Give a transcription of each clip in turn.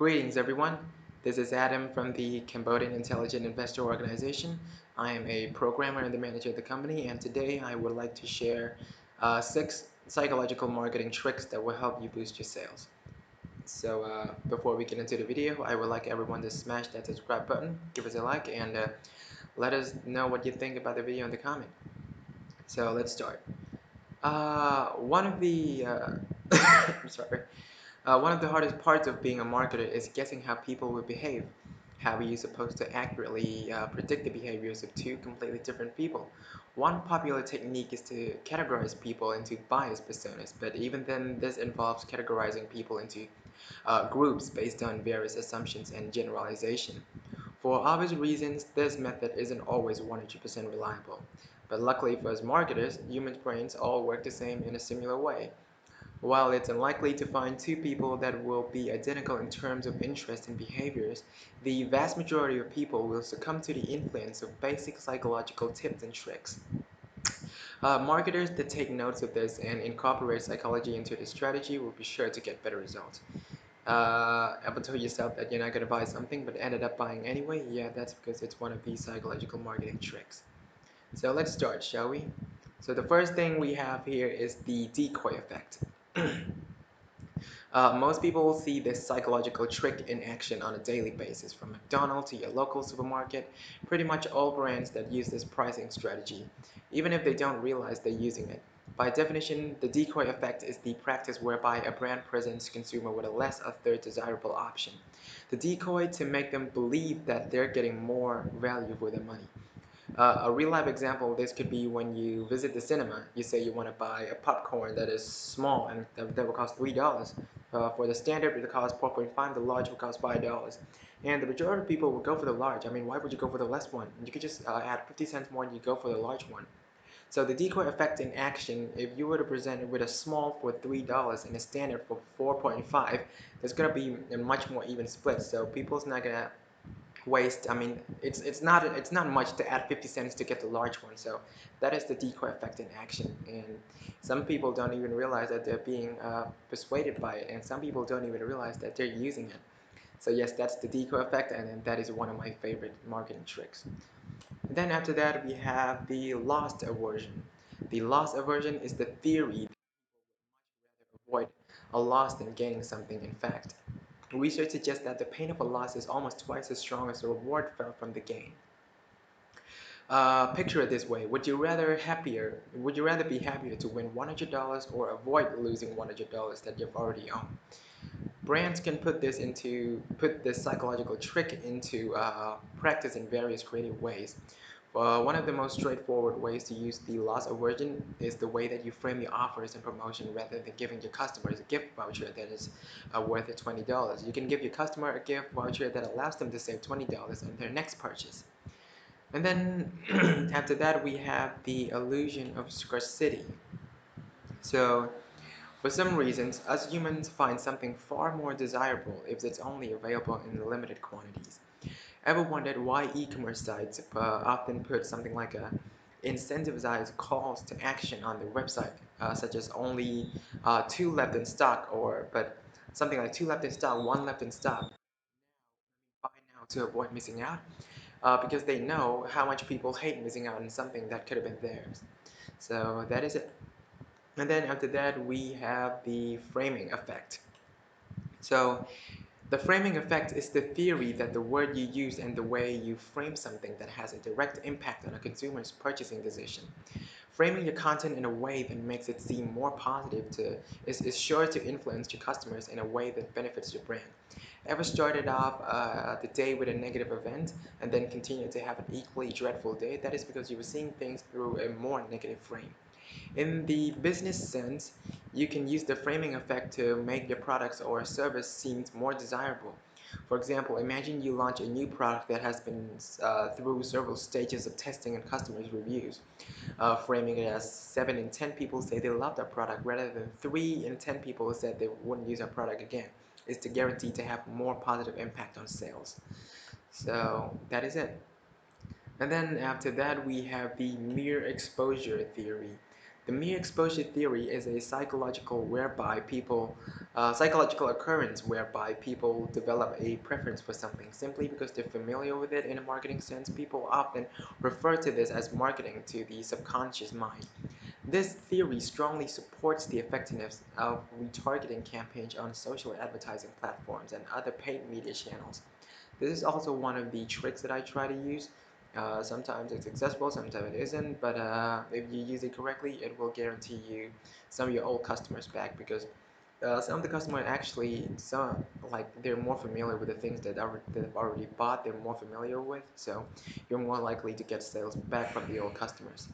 Greetings, everyone. This is Adam from the Cambodian Intelligent Investor Organization. I am a programmer and the manager of the company, and today I would like to share 6 psychological marketing tricks that will help you boost your sales. So, before we get into the video, I would like everyone to smash that subscribe button, give us a like, and let us know what you think about the video in the comment. So, let's start. One of the I'm sorry. One of the hardest parts of being a marketer is guessing how people will behave. How are you supposed to accurately predict the behaviors of two completely different people? One popular technique is to categorize people into bias personas, but even then, this involves categorizing people into groups based on various assumptions and generalization. For obvious reasons, this method isn't always 100% reliable. But luckily for us marketers, human brains all work the same in a similar way. While it's unlikely to find two people that will be identical in terms of interest and behaviors, the vast majority of people will succumb to the influence of basic psychological tips and tricks. Marketers that take notes of this and incorporate psychology into their strategy will be sure to get better results. Ever told yourself that you're not going to buy something but ended up buying anyway? Yeah, that's because it's one of these psychological marketing tricks. So let's start, shall we? So the first thing we have here is the decoy effect. Most people see this psychological trick in action on a daily basis, from McDonald's to your local supermarket, pretty much all brands that use this pricing strategy, even if they don't realize they're using it. By definition, the decoy effect is the practice whereby a brand presents consumer with a less a third desirable option. The decoy to make them believe that they're getting more value for their money. A real life example of this could be when you visit the cinema. You say you want to buy a popcorn that is small and that will cost $3. For the standard, it will cost 4.5. The large will cost $5. And the majority of people will go for the large. I mean, why would you go for the less one? You could just add 50 cents more and you go for the large one. So the decoy effect in action, if you were to present it with a small for $3 and a standard for 4.5, there's going to be a much more even split. So people's not going to waste. I mean, it's not much to add 50 cents to get the large one. So that is the decoy effect in action, and some people don't even realize that they're being persuaded by it, and some people don't even realize that they're using it. So yes, that's the decoy effect, and that is one of my favorite marketing tricks. Then after that, we have the loss aversion. The loss aversion is the theory that avoid a loss than gaining something. In fact, research suggests that the pain of a loss is almost twice as strong as the reward felt from the gain. Picture it this way: Would you rather be happier to win $100 or avoid losing $100 that you've already owned? Brands can put this psychological trick into practice in various creative ways. One of the most straightforward ways to use the loss aversion is the way that you frame your offers and promotion rather than giving your customers a gift voucher that is worth $20. You can give your customer a gift voucher that allows them to save $20 on their next purchase. And then after that, we have the illusion of scarcity. So for some reasons, us humans find something far more desirable if it's only available in limited quantities. Ever wondered why e-commerce sites often put something like a incentivized calls to action on their website, such as only two left in stock, or but something like two left in stock, one left in stock. Buy now to avoid missing out, because they know how much people hate missing out on something that could have been theirs. So that is it. And then after that, we have the framing effect. So the framing effect is the theory that the word you use and the way you frame something that has a direct impact on a consumer's purchasing decision. Framing your content in a way that makes it seem more positive is sure to influence your customers in a way that benefits your brand. Ever started off the day with a negative event and then continued to have an equally dreadful day? That is because you were seeing things through a more negative frame. In the business sense, you can use the framing effect to make your products or service seem more desirable. For example, imagine you launch a new product that has been through several stages of testing and customers' reviews. Framing it as 7 in 10 people say they love that product rather than 3 in 10 people said they wouldn't use that product again is to guarantee to have more positive impact on sales. So that is it. And then after that, we have the mere exposure theory. The mere exposure theory is a psychological occurrence whereby people develop a preference for something simply because they're familiar with it in a marketing sense. People often refer to this as marketing to the subconscious mind. This theory strongly supports the effectiveness of retargeting campaigns on social advertising platforms and other paid media channels. This is also one of the tricks that I try to use. Sometimes it's successful, sometimes it isn't, but if you use it correctly, it will guarantee you some of your old customers back because some of the customers actually, some like they're more familiar with the things they've already bought, they're more familiar with, so you're more likely to get sales back from the old customers.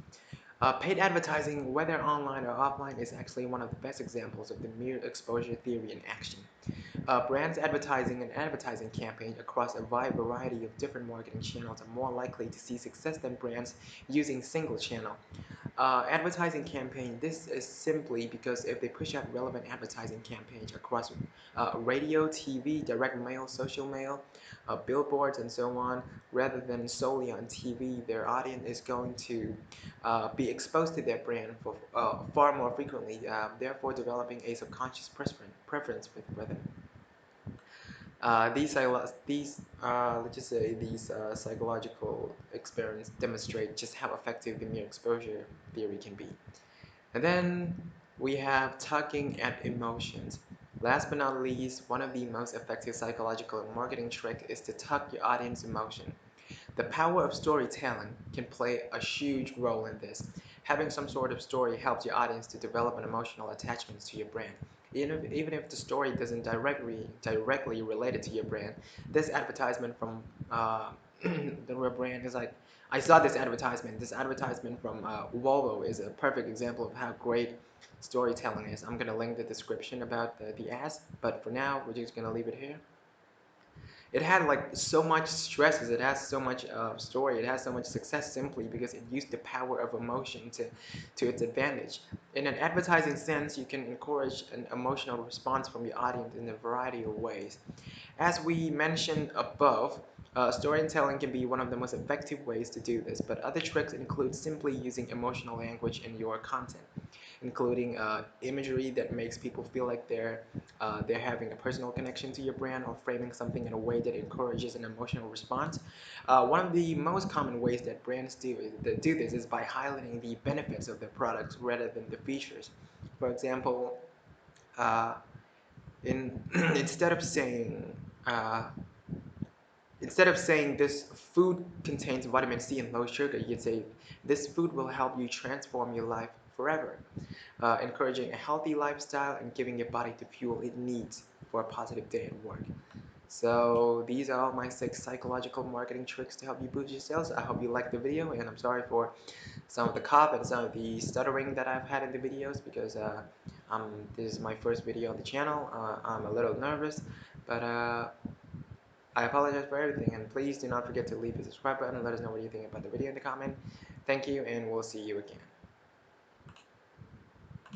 Paid advertising, whether online or offline, is actually one of the best examples of the mere exposure theory in action. Brands advertising an advertising campaign across a wide variety of different marketing channels are more likely to see success than brands using single channel. Advertising campaign, this is simply because if they push out relevant advertising campaigns across radio, TV, direct mail, social mail, billboards, and so on, rather than solely on TV, their audience is going to be exposed to their brand for far more frequently, therefore developing a subconscious preference with them. Let's just say these psychological experiments demonstrate just how effective the mere exposure theory can be. And then we have tugging at emotions. Last but not least, one of the most effective psychological and marketing tricks is to tug your audience emotion. The power of storytelling can play a huge role in this. Having some sort of story helps your audience to develop an emotional attachment to your brand. Even if the story doesn't directly relate it to your brand, this advertisement from the real brand is like, I saw this advertisement. This advertisement from Volvo is a perfect example of how great storytelling is. I'm gonna link the description about the ads, but for now, we're just gonna leave it here. It had like so much stresses, it has so much story, it has so much success simply because it used the power of emotion to its advantage. In an advertising sense, you can encourage an emotional response from your audience in a variety of ways. As we mentioned above, storytelling can be one of the most effective ways to do this, but other tricks include simply using emotional language in your content, including imagery that makes people feel like they're having a personal connection to your brand, or framing something in a way that encourages an emotional response. One of the most common ways that brands do this is by highlighting the benefits of their products rather than the features. For example, uh, in instead of saying uh, instead of saying this food contains vitamin C and low sugar, you could say this food will help you transform your life forever, encouraging a healthy lifestyle and giving your body the fuel it needs for a positive day at work. So these are all my 6 psychological marketing tricks to help you boost your sales. I hope you liked the video, and I'm sorry for some of the cough and some of the stuttering that I've had in the videos because this is my first video on the channel. I'm a little nervous, but I apologize for everything, and please do not forget to leave the subscribe button and let us know what you think about the video in the comment. Thank you, and we'll see you again.